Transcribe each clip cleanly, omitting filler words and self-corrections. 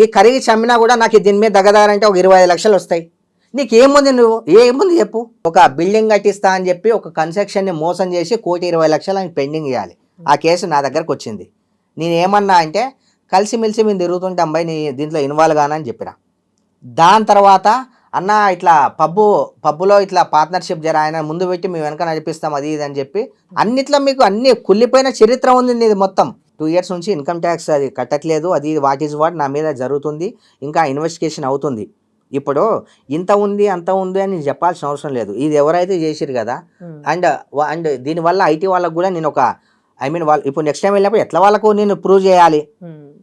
ఈ కరిగి చమ్మినా కూడా నాకు దీని మీద దగ్గదారంటే ఒక 25 లక్షలు వస్తాయి. నీకేముంది, నువ్వు ఏముంది చెప్పు? ఒక బిల్డింగ్ కట్టిస్తా అని చెప్పి ఒక కన్స్ట్రక్షన్ని మోసం చేసి 1,20,00,000 ఆయన పెండింగ్ ఇవ్వాలి. ఆ కేసు నా దగ్గరకు వచ్చింది. నేను ఏమన్నా అంటే కలిసిమెలిసి మేము తిరుగుతుంటే అమ్మాయి నీ దీంట్లో ఇన్వాల్వ్ కానని చెప్పిన. దాని తర్వాత అన్న ఇట్లా పబ్బులో ఇట్లా పార్ట్నర్షిప్ జర ఆయన ముందు పెట్టి మేము వెనక నడిపిస్తాం అది ఇది అని చెప్పి అన్నిట్లో మీకు అన్ని కుళ్ళిపోయిన చరిత్ర ఉంది ఇది మొత్తం. 2 years నుంచి ఇన్కమ్ ట్యాక్స్ అది కట్టట్లేదు, అది వాట్ ఈజ్ వాట్ నా మీద జరుగుతుంది, ఇంకా ఇన్వెస్టిగేషన్ అవుతుంది. ఇప్పుడు ఇంత ఉంది అంత ఉంది అని చెప్పాల్సిన అవసరం లేదు. ఇది ఎవరైతే చేసిరు కదా, అండ్ అండ్ దీనివల్ల ఐటీ వాళ్ళకు కూడా నేను ఒక వాళ్ళు ఇప్పుడు నెక్స్ట్ టైం వెళ్ళినప్పుడు ఎట్లా వాళ్ళకు నేను ప్రూవ్ చేయాలి,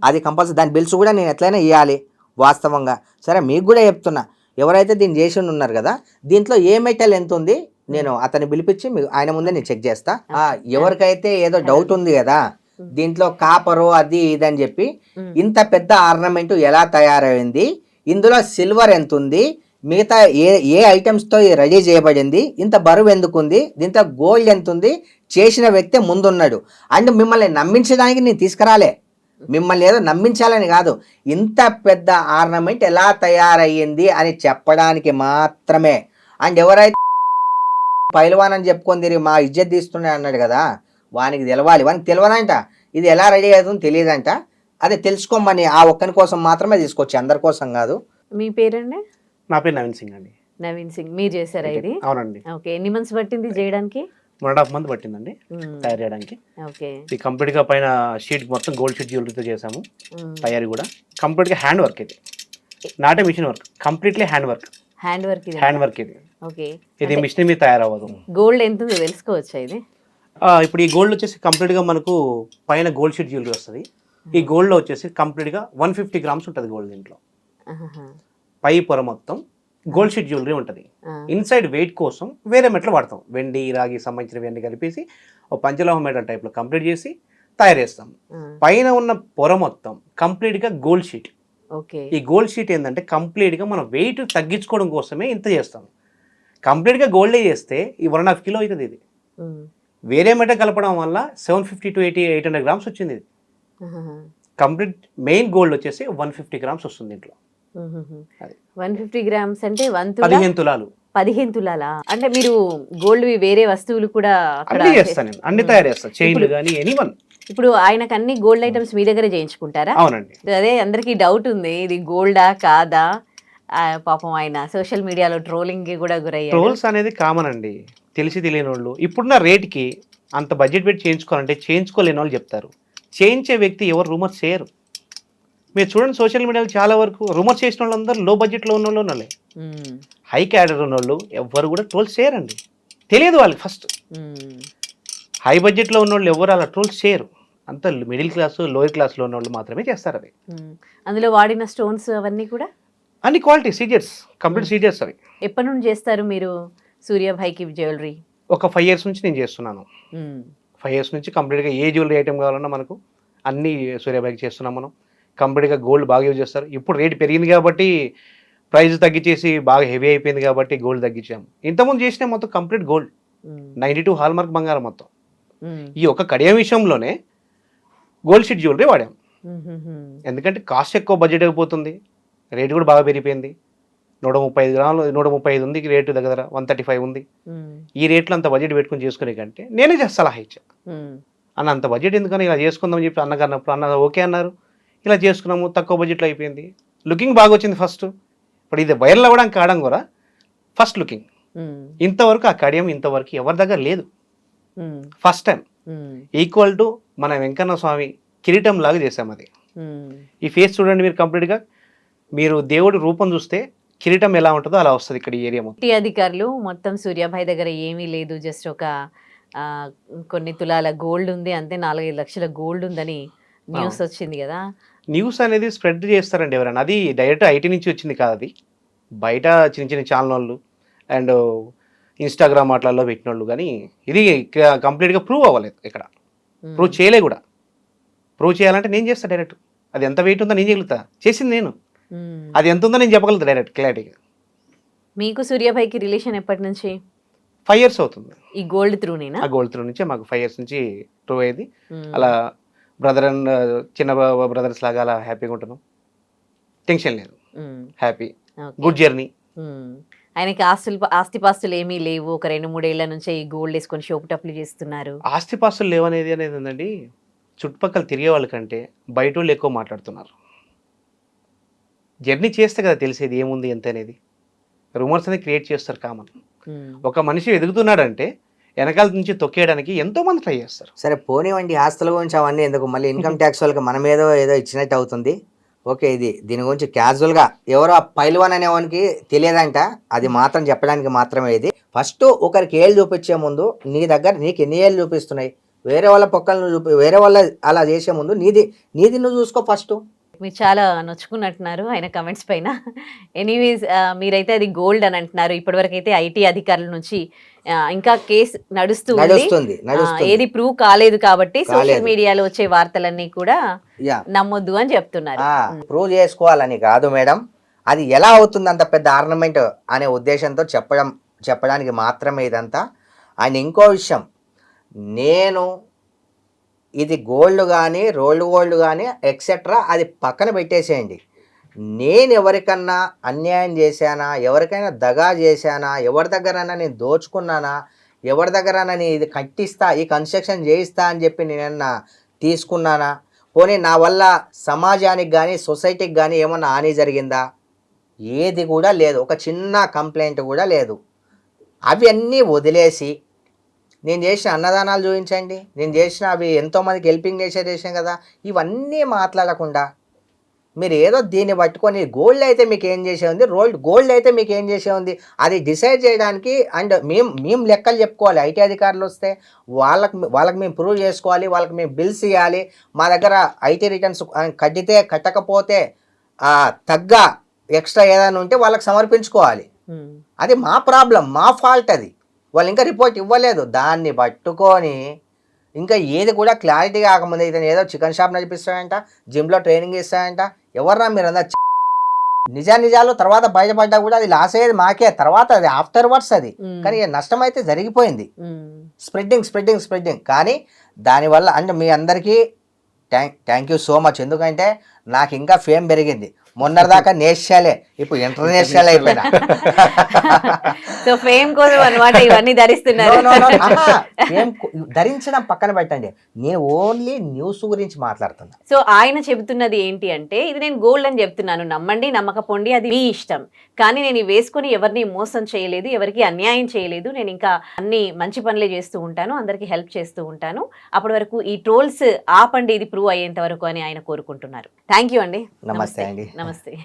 అది కంపల్సరీ దాని బిల్స్ కూడా నేను ఎట్లయినా ఇవ్వాలి వాస్తవంగా. సరే మీకు కూడా చెప్తున్నా, ఎవరైతే దీన్ని చేసి ఉన్నారు కదా, దీంట్లో ఏ మెటల్ ఎంత ఉంది నేను అతన్ని పిలిపించి ఆయన ముందే నేను చెక్ చేస్తా. ఎవరికైతే ఏదో డౌట్ ఉంది కదా దీంట్లో కాపరు అది ఇది అని చెప్పి, ఇంత పెద్ద ఆర్నమెంట్ ఎలా తయారైంది, ఇందులో సిల్వర్ ఎంత ఉంది, మిగతా ఏ ఐటమ్స్తో రెడీ చేయబడింది, ఇంత బరువు ఎందుకుంది, దీంట్లో గోల్డ్ ఎంత ఉంది, చేసిన వ్యక్తి ముందున్నాడు. అండ్ మిమ్మల్ని నమ్మించడానికి నేను తీసుకురాలే, మిమ్మల్ని ఏదో నమ్మించాలని కాదు, ఇంత పెద్ద ఆర్నమెంట్ ఎలా తయారయ్యింది అని చెప్పడానికి మాత్రమే. అండ్ ఎవరైతే పైల్వాన్ అని చెప్పుకొని తిరిగి మా ఇజ్జత్ తీస్తున్నాడు అన్నాడు కదా, వానికి తెలవాలి. వానికి తెలియదంట ఇది ఎలా రెడీ అవుతుందో తెలియదంట. అదే తెలుసుకోమని ఆ ఒక్కని కోసం మాత్రమే తీసుకొచ్చి, అందరి కోసం కాదు. మీ పేరండి? నా పేరు నవీన్ సింగ్ అండి. నవీన్ సింగ్. మీరు చేశారా ఇది? అవునండి. ఓకే, ఎన్ని మంత్స్ పట్టింది చేయడానికి? 1.5 month పట్టిందండి తయారు చేయడానికి. ఓకే, ఇది కంప్లీట్ గా పైన షీట్ మొత్తం గోల్డ్ షీట్ జ్యువెలరీతో చేసాము. తయారీ కూడా కంప్లీట్ గా హ్యాండ్ వర్క్, ఇది నాటే machine work, completely hand work. Hand work ఇది? హ్యాండ్ వర్క్ ఇది. ఓకే, ఇది మిషన్ మీద తయారవ్వదు. గోల్డ్ ఎంత ఉందో తెలుసుకోవచ్చా ఇది? ఇప్పుడు ఈ గోల్డ్ వచ్చేసి కంప్లీట్ గా మనకు పైన గోల్డ్ షీట్ జ్యువెలరీ వస్తుంది. ఈ గోల్డ్ లో వచ్చేసి కంప్లీట్ గా 150 grams ఉంటుంది గోల్డ్. దీంట్లో పై పొర మొత్తం గోల్డ్ షీట్ జ్యువెలరీ ఉంటుంది. ఇన్సైడ్ వెయిట్ కోసం వేరే మెట్లు వాడతాం, వెండి రాగి సంబంధించినవి అన్ని కలిపేసి ఒక పంచలోహ మెటల్ టైప్లో కంప్లీట్ చేసి తయారు చేస్తాం. పైన ఉన్న పొర మొత్తం కంప్లీట్గా గోల్డ్ షీట్. ఈ గోల్డ్ షీట్ ఏంటంటే కంప్లీట్గా మనం వెయిట్ తగ్గించుకోవడం కోసమే ఇంత చేస్తాం. కంప్లీట్గా గోల్డే చేస్తే ఈ 1.5 kilo అవుతుంది. ఇది వేరే మెటల్ కలపడం వల్ల 750 to 800 grams వచ్చింది. ఇది కంప్లీట్ మెయిన్ గోల్డ్ వచ్చేసి 150 grams వస్తుంది దీంట్లో. 150 grams అంటే 15 తులాలు. 15 తులాలా? అంటే మీరు గోల్డ్ వేరే వస్తువులు కూడా అన్ని చేస్తాను నేను, అన్ని తయారు చేస్తాను, చైన్లు కానీ ఎనీవన్. ఇప్పుడు ఆయనకు అన్ని గోల్డ్ ఐటమ్స్ మీ దగ్గరే చేయించుకుంటారా? అవునండి. అదే అందరికి డౌట్ ఉంది, ఇది గోల్డా కాదా. పాపం ఆయన సోషల్ మీడియాలో ట్రోలింగ్ కూడా గురయ్యారు. ట్రోల్స్ అనేది కామన్ అండి, తెలిసి తెలియని వాళ్ళు. ఇప్పుడున్న రేట్కి అంత బడ్జెట్ పెట్టి చేయించుకోవాలంటే చేయించుకోలేని వాళ్ళు చెప్తారు. చేయించే వ్యక్తి ఎవరు రూమర్స్ చేయరు. మీరు చూడండి సోషల్ మీడియాలో చాలా వరకు రూమర్స్ చేసిన వాళ్ళందరూ లో బడ్జెట్లో ఉన్న వాళ్ళే. హై క్యాడర్ ఉన్న వాళ్ళు ఎవరు కూడా ట్రోల్స్ చేయరండి, తెలియదు వాళ్ళకి. ఫస్ట్ హై బడ్జెట్లో ఉన్న వాళ్ళు ఎవరు అలా ట్రోల్స్ చేయరు, అంత మిడిల్ క్లాస్ లోయర్ క్లాస్లో ఉన్న వాళ్ళు మాత్రమే చేస్తారు. అది అందులో వాడిన స్టోన్స్ అవన్నీ కూడా అన్ని క్వాలిటీ సీజర్స్, కంప్లీట్ సీజర్స్. అవి ఎప్పటి నుంచి చేస్తారు మీరు సూర్యాభాయ్కి జ్యువెలరీ? ఒక 5 years నుంచి నేను చేస్తున్నాను. 5 years నుంచి కంప్లీట్గా ఏ జ్యువెలరీ ఐటమ్ కావాలన్నా మనకు అన్ని సూర్యాభాయ్కి చేస్తున్నాం మనం. కంప్లీట్గా గోల్డ్ బాగా యూజ్ చేస్తారు. ఇప్పుడు రేట్ పెరిగింది కాబట్టి ప్రైస్ తగ్గించేసి బాగా హెవీ అయిపోయింది కాబట్టి గోల్డ్ తగ్గించాము. ఇంతకుముందు చేసిన మొత్తం కంప్లీట్ గోల్డ్ 92 హాల్మార్క్ బంగారం మొత్తం. ఈ ఒక కడియం విషయంలోనే గోల్డ్ షీట్ జ్యువెలరీ వాడాం. ఎందుకంటే కాస్ట్ ఎక్కువ బడ్జెట్ అయిపోతుంది, రేటు కూడా బాగా పెరిగిపోయింది. 135 grams 135 ఉంది రేటు, దగ్గర 135 ఉంది. ఈ రేట్లో అంత బడ్జెట్ పెట్టుకుని చేసుకునే కంటే నేనే సలహా ఇచ్చా, అన్న అంత బడ్జెట్ ఎందుకని ఇలా చేసుకుందామని చెప్పి అన్నగారు అన్నప్పుడు అన్న ఓకే అన్నారు. ఇలా చేసుకున్నాము, తక్కువ బడ్జెట్లో అయిపోయింది, లుకింగ్ బాగా వచ్చింది ఫస్ట్. ఇప్పుడు ఇది వైరల్ అవ్వడానికి కావడం కూడా ఫస్ట్ లుకింగ్. ఇంతవరకు ఆ కడియం ఇంతవరకు ఎవరి దగ్గర లేదు, ఫస్ట్ టైం. ఈక్వల్ టు మన వెంకన్న స్వామి కిరీటం లాగా చేసాం అది. ఈ ఫేస్ చూడండి మీరు, కంప్లీట్గా మీరు దేవుడి రూపం చూస్తే కిరీటం ఎలా ఉంటుందో అలా వస్తుంది ఇక్కడ ఈ ఏరియా మొత్తం. అధికారులు మొత్తం సూర్యాభాయ్ దగ్గర ఏమీ లేదు, జస్ట్ ఒక కొన్ని తులాల గోల్డ్ ఉంది అంతే, 4-5 లక్షల గోల్డ్ ఉందని న్యూస్ వచ్చింది కదా. న్యూస్ అనేది స్ప్రెడ్ చేస్తారండి ఎవరైనా, అది డైరెక్ట్ ఐటీ నుంచి వచ్చింది కాదు. అది బయట చిన్న చిన్న ఛానల్ వాళ్ళు అండ్ ఇన్స్టాగ్రామ్ వాటిల్లో పెట్టిన వాళ్ళు, కానీ ఇది కంప్లీట్గా ప్రూవ్ అవ్వలేదు, ఇక్కడ ప్రూవ్ చేయలే కూడా. ప్రూవ్ చేయాలంటే నేను చేస్తాను డైరెక్ట్, అది ఎంత వెయిట్ ఉందో నేను చేయగలుగుతా, చేసింది నేను, అది ఎంత ఉందో నేను చెప్పగలుగుతా డైరెక్ట్ క్లారిటీగా. మీకు సూర్యాభాయ్కి రిలేషన్ ఎప్పటి నుంచి? 5 years అవుతుంది. ఈ గోల్డ్ త్రూనేనా? ఆ గోల్డ్ త్రూ నుంచే మాకు 5 years నుంచి ప్రూవ్ అయ్యేది. అలా బ్రదర్ అండ్ చిన్న బ్రదర్స్ లాగా అలా హ్యాపీగా ఉంటున్నాం. టెన్షన్ లేదు, um, happy, okay. Good journey. Um. ఆయనకి ఆస్తిపాస్తులు ఏమీ లేవు, ఒక 2-3 ఏళ్ల నుంచే ఈ గోల్డ్ వేసుకొని షోపు టప్పులు చేస్తున్నారు. ఆస్తిపాస్తులు లేవనేది ఉందండి, చుట్టుపక్కల తిరిగే వాళ్ళకంటే బయట వాళ్ళు ఎక్కువ మాట్లాడుతున్నారు. జర్నీ చేస్తే కదా తెలిసేది ఏముంది ఎంత అనేది. రూమర్స్ అనేది క్రియేట్ చేస్తారు కామన్. ఉమ్, ఒక మనిషి ఎదుగుతున్నాడంటే వెనకాల నుంచి తొక్కేయడానికి ఎంతో మంది ట్రై చేస్తారు. సరే పోనివ్వండి, ఆస్తుల గురించి అవన్నీ ఎందుకు, మళ్ళీ ఇన్కమ్ ట్యాక్స్ వాళ్ళకి మనం ఏదో ఇచ్చినట్టు అవుతుంది. ఓకే, దీని గురించి క్యాజువల్గా ఎవరో ఆ పైల్వాన్ అనేవానికి తెలియదంట, అది మాత్రం చెప్పడానికి మాత్రమే ఇది. ఫస్ట్ ఒకరికి ఏళ్ళు చూపించే ముందు నీ దగ్గర నీకు ఎన్ని ఏళ్ళు చూపిస్తున్నాయి, వేరే వాళ్ళ పక్కన వేరే వాళ్ళ అలా చేసే ముందు నీది నువ్వు చూసుకో ఫస్ట్. మీరు చాలా నొచ్చుకున్నట్టున్నారు ఆయన కమెంట్స్ పైన. ఎనీవేస్, మీరైతే అది గోల్డ్ అని అంటున్నారు. ఇప్పటివరకు అయితే ఐటీ అధికారుల నుంచి ఇంకా కేసు నడుస్తుంది. ఏది ప్రూవ్ కాలేదు కాబట్టి సోషల్ మీడియాలో వచ్చే వార్తలన్నీ కూడా నమ్మొద్దు అని చెప్తున్నారు. ప్రూవ్ చేసుకోవాలని కాదు మేడం, అది ఎలా అవుతుంది అంత పెద్ద ఆర్నమెంట్ అనే ఉద్దేశంతో చెప్పడానికి మాత్రమే ఇదంతా. అండ్ ఇంకో విషయం, నేను ఇది గోల్డ్ కానీ రోల్డ్ గోల్డ్ కానీ ఎక్సెట్రా అది పక్కన పెట్టేసేయండి. నేను ఎవరికన్నా అన్యాయం చేశానా, ఎవరికైనా దగా చేశానా, ఎవరి దగ్గరైనా నేను దోచుకున్నానా, ఎవరి దగ్గరైనా నేను ఇది కట్టిస్తా, ఈ కన్స్ట్రక్షన్ చేయిస్తా అని చెప్పి నేనన్నా తీసుకున్నానా, పోనీ నా వల్ల సమాజానికి కానీ సొసైటీకి కానీ ఏమన్నా హాని జరిగిందా, ఏది కూడా లేదు. ఒక చిన్న కంప్లైంట్ కూడా లేదు. అవి అన్నీ వదిలేసి నేను చేసిన అన్నదానాలు చూపించండి, నేను చేసిన అవి ఎంతోమందికి హెల్పింగ్ చేసాం కదా, ఇవన్నీ మాట్లాడకుండా మీరు ఏదో దీన్ని పట్టుకొని గోల్డ్ అయితే మీకు ఏం చేసే ఉంది, గోల్డ్ అయితే మీకు ఏం చేసే ఉంది, అది డిసైడ్ చేయడానికి. అండ్ మేము లెక్కలు చెప్పుకోవాలి. ఐటీ అధికారులు వస్తే వాళ్ళకి మేము ప్రూవ్ చేసుకోవాలి, వాళ్ళకి మేము బిల్స్ ఇవ్వాలి. మా దగ్గర ఐటీ రిటర్న్స్ కట్టకపోతే తగ్గ ఎక్స్ట్రా ఏదైనా ఉంటే వాళ్ళకి సమర్పించుకోవాలి. అది మా ప్రాబ్లం, మా ఫాల్ట్. అది వాళ్ళు ఇంకా రిపోర్ట్ ఇవ్వలేదు. దాన్ని పట్టుకొని ఇంకా ఏది కూడా క్లారిటీ కాకముందు ఇతను ఏదో చికెన్ షాప్ నడిపిస్తాడంట, జిమ్లో ట్రైనింగ్ ఇస్తాడంట. ఎవర్రా మీరు అందరు నిజాలు తర్వాత బయటపడ్డా కూడా అది లాస్ అయ్యేది మాకే, తర్వాత అది ఆఫ్టర్ వర్డ్స్ అది. కానీ నష్టం అయితే జరిగిపోయింది. స్ప్రెడ్డింగ్ కానీ దానివల్ల అంటే మీ అందరికీ థ్యాంక్ యూ సో మచ్. ఎందుకంటే నాకు ఇంకా ఫేమ్ పెరిగింది. మొన్నటిదాకా నేషనలే, ఇప్పుడు ఇంటర్నేషనల్ అయిపోయినా. సో ఫేమ్ కోసం అన్నమాట ఇవన్నీ ధరిస్తున్నారు. ఫేమ్ ధరించడం పక్కన పెట్టండి, నేను ఓన్లీ న్యూస్ గురించి మాట్లాడుతున్నా. సో ఆయన చెబుతున్నది ఏంటి అంటే, ఇది నేను గోల్డ్ అని చెప్తున్నాను, నమ్మండి నమ్మకపోండి అది మీ ఇష్టం, కానీ నేను ఇవి వేసుకుని ఎవరిని మోసం చేయలేదు, ఎవరికి అన్యాయం చేయలేదు, నేను ఇంకా అన్ని మంచి పనులే చేస్తూ ఉంటాను, అందరికీ హెల్ప్ చేస్తూ ఉంటాను, అప్పటి వరకు ఈ ట్రోల్స్ ఆపండి, ఇది ప్రూవ్ అయ్యేంత వరకు అని ఆయన కోరుకుంటున్నారు. థ్యాంక్ యూ అండి. నమస్తే అండి. నమస్తే.